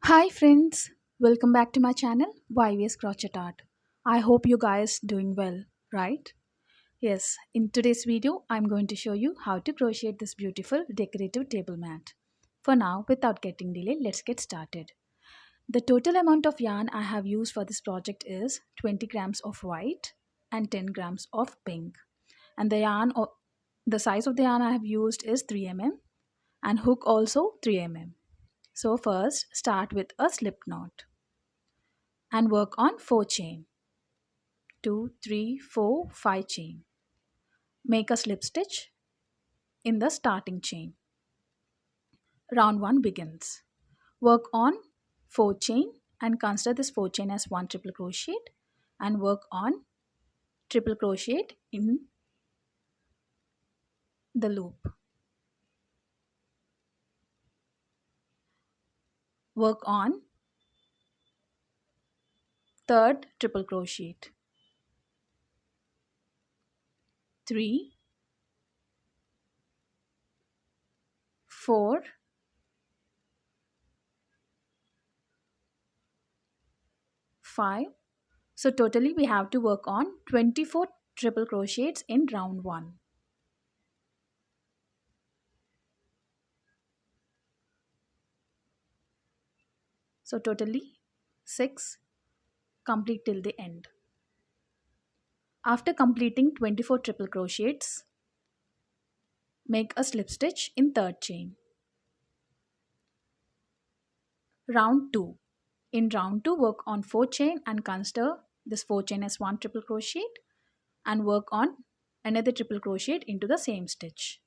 Hi friends, welcome back to my channel YVS Crochet Art. I hope you guys doing well, right? Yes, in today's video I'm going to show you how to crochet this beautiful decorative table mat. For now, without getting delay, let's get started. The total amount of yarn I have used for this project is 20 grams of white and 10 grams of pink. And the size of the yarn I have used is 3 mm and hook also 3 mm. So first start with a slip knot and work on 4 chain. 2, 3, 4, 5 chain. Make a slip stitch in the starting chain. Round 1 begins. Work on 4 chain and consider this 4 chain as 1 triple crochet and work on triple crochet in the loop. Work on third triple crochet. 3, 4, 5. So totally we have to work on 24 triple crochets in round 1. So totally 6 complete till the end. After completing 24 triple crochets, make a slip stitch in third chain. Round 2. In round 2, work on 4 chain and consider this 4 chain as 1 triple crochet and work on another triple crochet into the same stitch.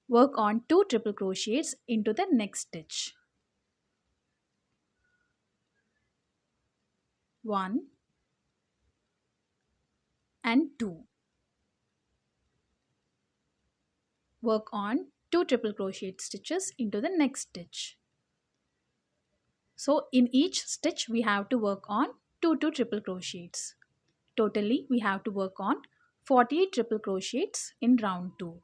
Work on 2 triple crochets into the next stitch. 1 and 2. Work on 2 triple crochet stitches into the next stitch. So in each stitch we have to work on 2 triple crochets. Totally we have to work on 48 triple crochets in round 2.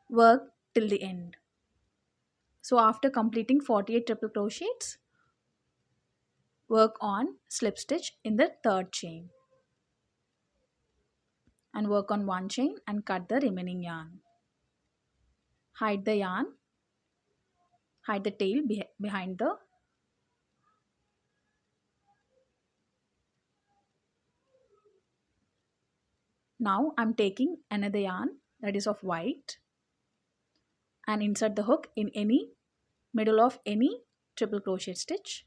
Work till the end. So after completing 48 triple crochets, work on slip stitch in the third chain and work on 1 chain and cut the remaining yarn. Hide the yarn, hide the tail behind the. Now I'm taking another yarn that is of white and insert the hook in any middle of any triple crochet stitch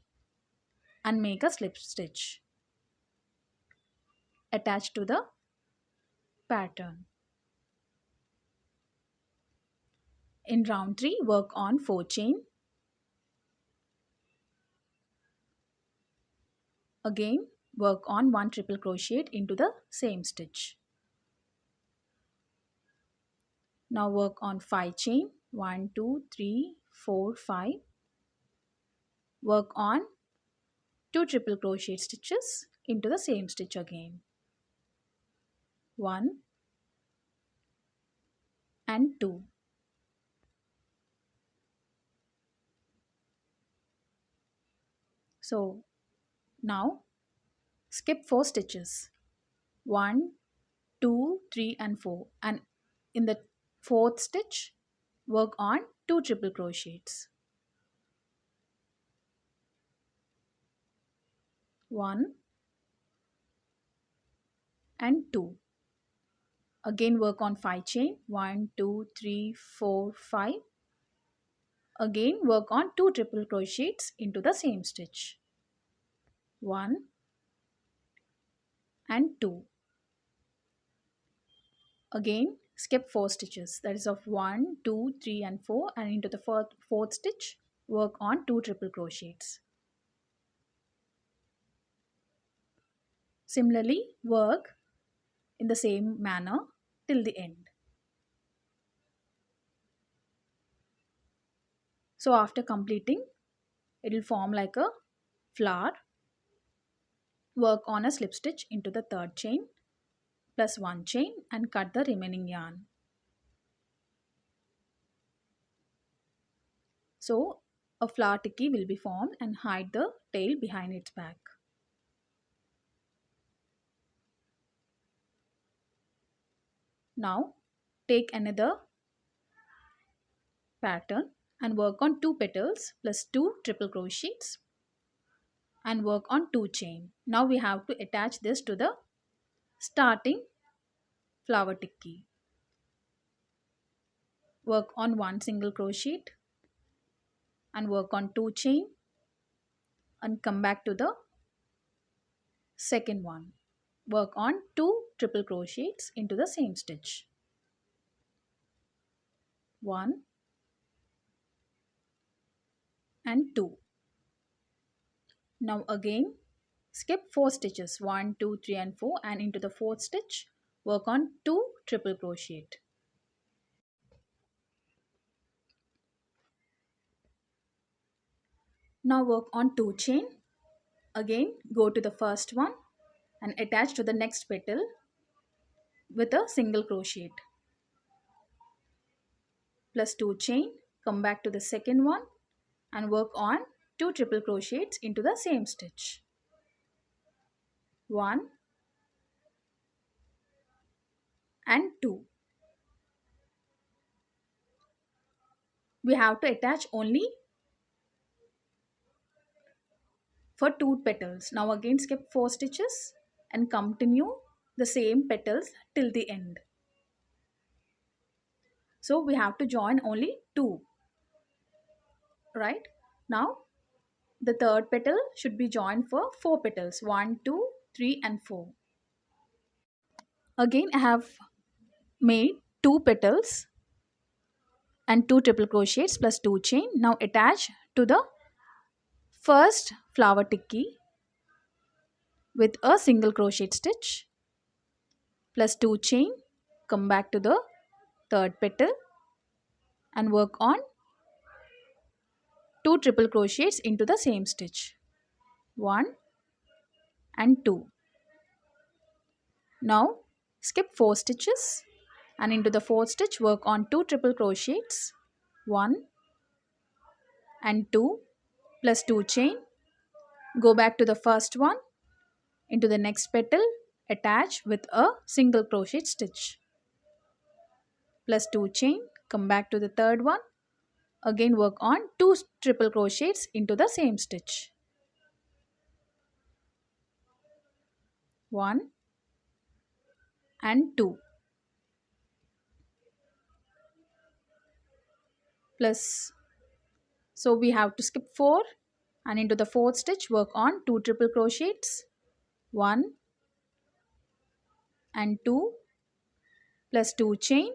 and make a slip stitch attached to the pattern. In round 3, work on 4 chain. Again, work on 1 triple crochet into the same stitch. Now work on 5 chain. 1, 2, 3, 4, 5. Work on 2 triple crochet stitches into the same stitch again. 1 and 2. So now skip 4 stitches. 1, 2, 3 and 4, and in the fourth stitch work on 2 triple crochets. 1 and 2. Again work on 5 chain. 1, 2, 3, 4, 5. Again work on 2 triple crochets into the same stitch. 1 and 2. Again skip 4 stitches, that is of 1, 2, 3 and 4, and into the fourth stitch work on 2 triple crochets. Similarly work in the same manner till the end. So after completing, it will form like a flower. Work on a slip stitch into the third chain plus 1 chain and cut the remaining yarn. So a flower tikki will be formed and hide the tail behind its back. Now take another pattern and work on 2 petals plus 2 triple crochets and work on 2 chain. Now we have to attach this to the starting flower tikki. Work on 1 single crochet and work on 2 chain and come back to the second one. Work on 2 triple crochets into the same stitch. 1 and 2. Now again skip 4 stitches 1, 2, 3 and 4 and into the 4th stitch work on 2 triple crochet. Now work on 2 chain. Again go to the first one and attach to the next petal with a single crochet plus 2 chain. Come back to the second one and work on 2 triple crochets into the same stitch. 1 and 2. We have to attach only for 2 petals. Now again skip 4 stitches and continue the same petals till the end. So we have to join only 2, right? Now the third petal should be joined for 4 petals 1, 2, 3 and 4. Again I have made 2 petals and 2 triple crochets plus 2 chain. Now attach to the first flower tikki with a single crochet stitch plus 2 chain. Come back to the third petal and work on 2 triple crochets into the same stitch. 1 and 2. Now skip 4 stitches and into the 4th stitch work on 2 triple crochets. 1 and 2 plus 2 chain. Go back to the first one into the next petal, attach with a single crochet stitch plus 2 chain. Come back to the third one, again work on 2 triple crochets into the same stitch. 1 and 2 plus, so we have to skip 4 and into the 4th stitch work on 2 triple crochets. 1 and 2 plus 2 chain.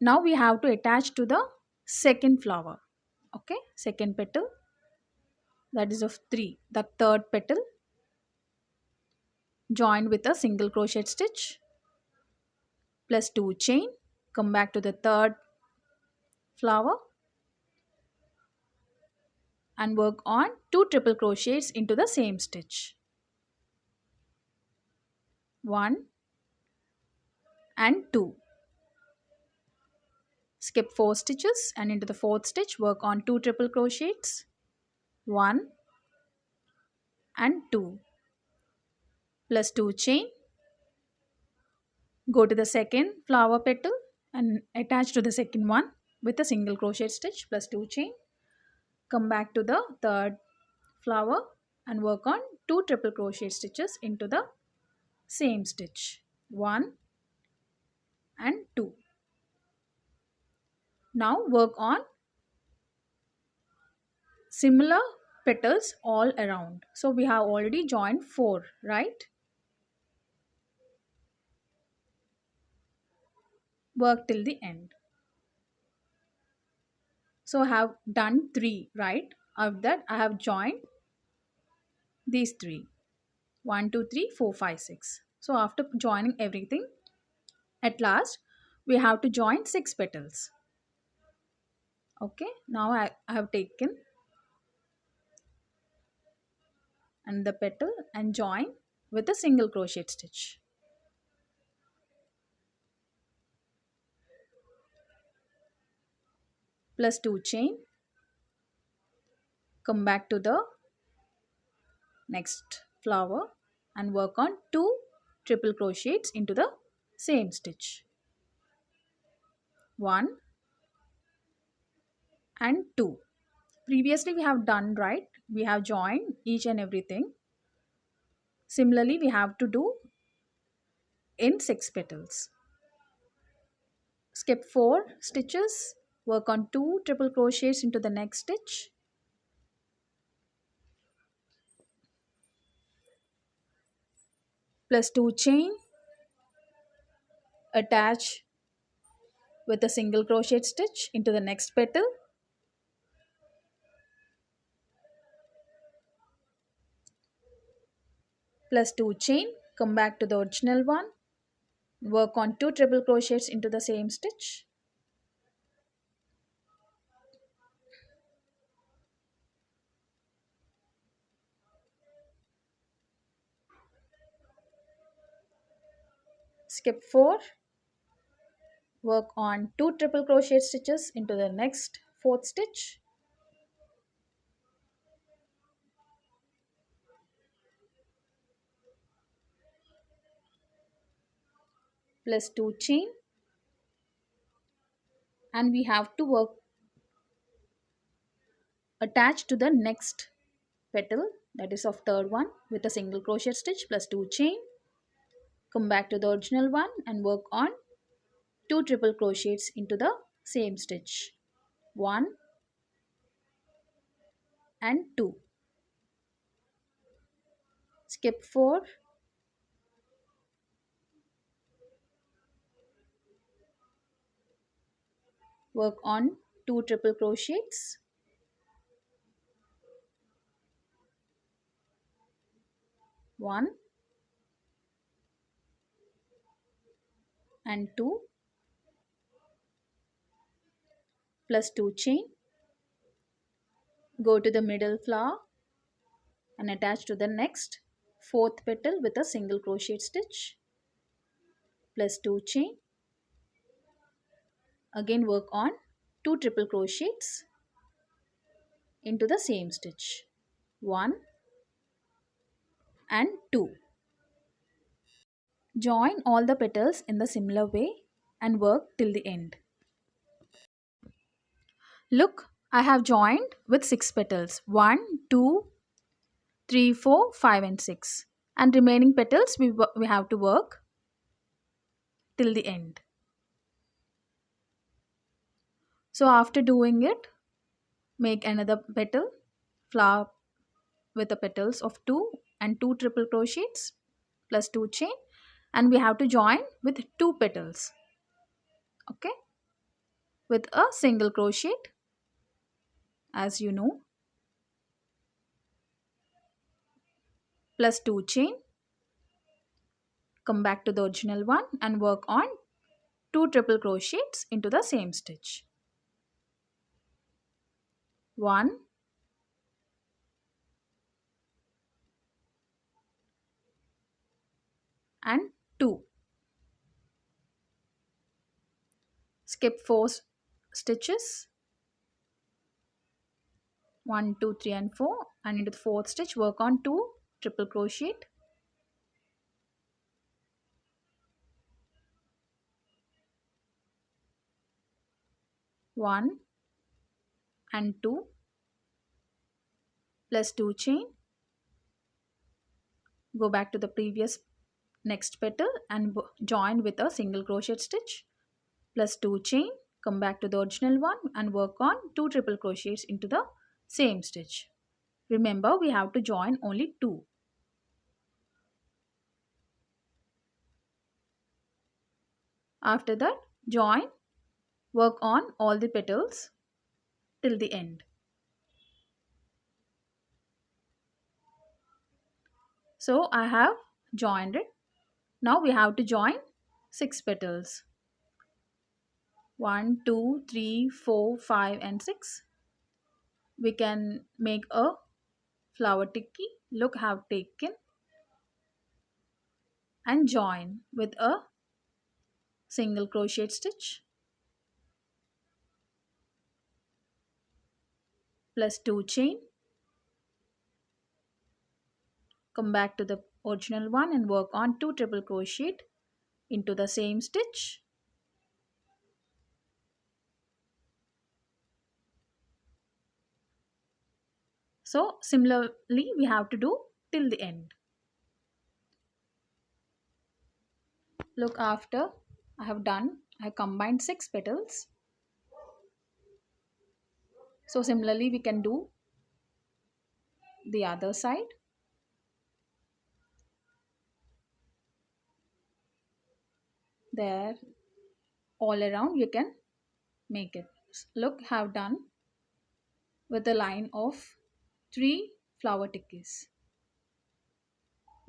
Now we have to attach to the second flower, okay, second petal, that is of 3, the third petal, join with a single crochet stitch plus 2 chain. Come back to the third flower and work on 2 triple crochets into the same stitch. 1 and 2. Skip 4 stitches and into the 4th stitch work on 2 triple crochets. 1 and 2 plus 2 chain. Go to the second flower petal and attach to the second one with a single crochet stitch plus 2 chain. Come back to the third flower and work on 2 triple crochet stitches into the same stitch. 1 and 2. Now work on similar petals all around. So we have already joined 4, right? Work till the end. So I have done 3, right? Of that I have joined these 3. 1, 2, 3, 4, 5, 6. So after joining everything, at last we have to join 6 petals. Okay, now I have taken and the petal and join with a single crochet stitch. plus 2 chain, come back to the next flower and work on 2 triple crochets into the same stitch. 1 and 2. Previously we have done, right? We have joined each and everything. Similarly we have to do in 6 petals. Skip 4 stitches, work on 2 triple crochets into the next stitch, plus 2 chain, attach with a single crochet stitch into the next petal, plus 2 chain, come back to the original one, work on 2 triple crochets into the same stitch, skip 4, work on 2 triple crochet stitches into the next fourth stitch, plus 2 chain, and we have to work attached to the next petal, that is of third one, with a single crochet stitch plus 2 chain, come back to the original one and work on 2 triple crochets into the same stitch, 1 and 2, skip 4, work on 2 triple crochets, 1 and 2, plus 2 chain, go to the middle flower and attach to the next fourth petal with a single crochet stitch, plus 2 chain, again work on 2 triple crochets into the same stitch, 1 and 2. Join all the petals in the similar way and work till the end. Look, I have joined with 6 petals, 1, 2, 3, 4, 5 and 6, and remaining petals we have to work till the end. So after doing it, make another petal, flower with the petals of 2 and 2 triple crochets plus 2 chain, and we have to join with 2 petals, okay, with a single crochet, as you know, plus 2 chain, come back to the original one and work on 2 triple crochets into the same stitch, 1 and 2, skip 4 stitches, 1, 2, 3 and 4, and into the fourth stitch work on 2 triple crochet, 1 and 2, plus 2 chain, go back to the previous next petal and join with a single crochet stitch, plus 2 chain, come back to the original one and work on 2 triple crochets into the same stitch. Remember, we have to join only 2. After that, join, work on all the petals till the end. So I have joined it. Now we have to join 6 petals. 1, 2, 3, 4, 5 and 6. We can make a flower tikki. Look, have taken and join with a single crochet stitch, plus 2 chain, come back to the original one and work on 2 triple crochet into the same stitch. So similarly we have to do till the end. Look, after I have done, I combined 6 petals. So similarly we can do the other side. There, all around you can make it. Look, have done with a line of 3 flower tickies.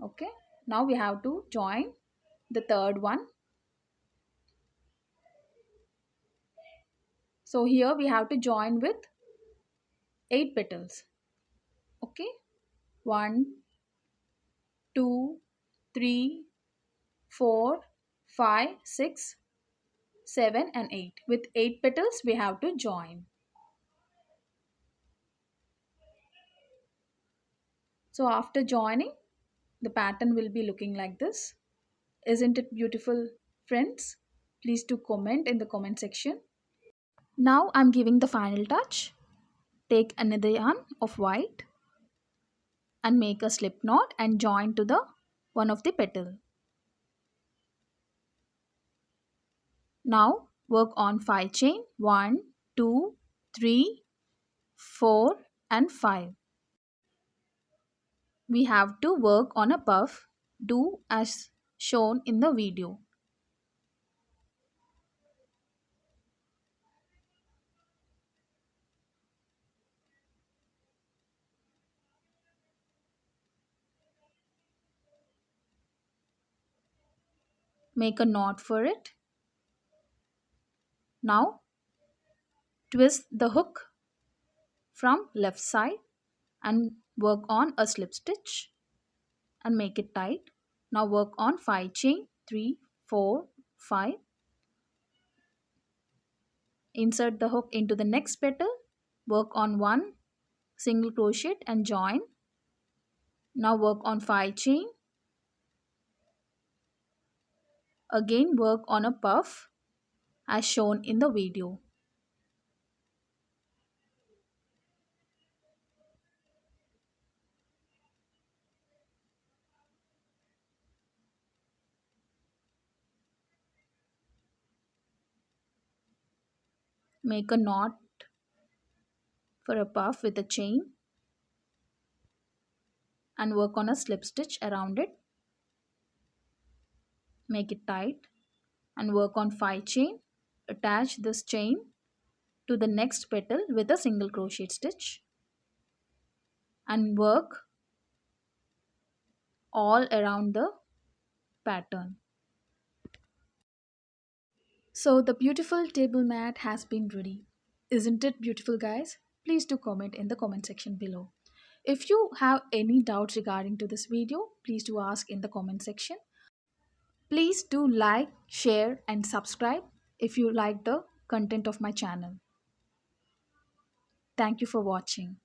Okay, now we have to join the third one. So here we have to join with 8 petals. Okay, 1, 2, 3, 4, 5, 6, 7 and 8. With 8 petals we have to join. So after joining, the pattern will be looking like this. Isn't it beautiful, friends? Please do comment in the comment section. Now I'm giving the final touch. Take another yarn of white and make a slip knot and join to the one of the petal. Now work on 5 chain, 1, 2, 3, 4 and 5. We have to work on a puff. Do as shown in the video. Make a knot for it. Now twist the hook from left side and work on a slip stitch and make it tight. Now work on 5 chain, 3, 4, 5. Insert the hook into the next petal. Work on 1 single crochet and join. Now work on 5 chain. Again work on a puff as shown in the video. Make a knot for a puff with a chain and work on a slip stitch around it. Make it tight and work on 5 chain. Attach this chain to the next petal with a single crochet stitch and work all around the pattern. So the beautiful table mat has been ready. Isn't it beautiful, guys? Please do comment in the comment section below. If you have any doubts regarding to this video, please do ask in the comment section. Please do like, share and subscribe if you like the content of my channel. Thank you for watching.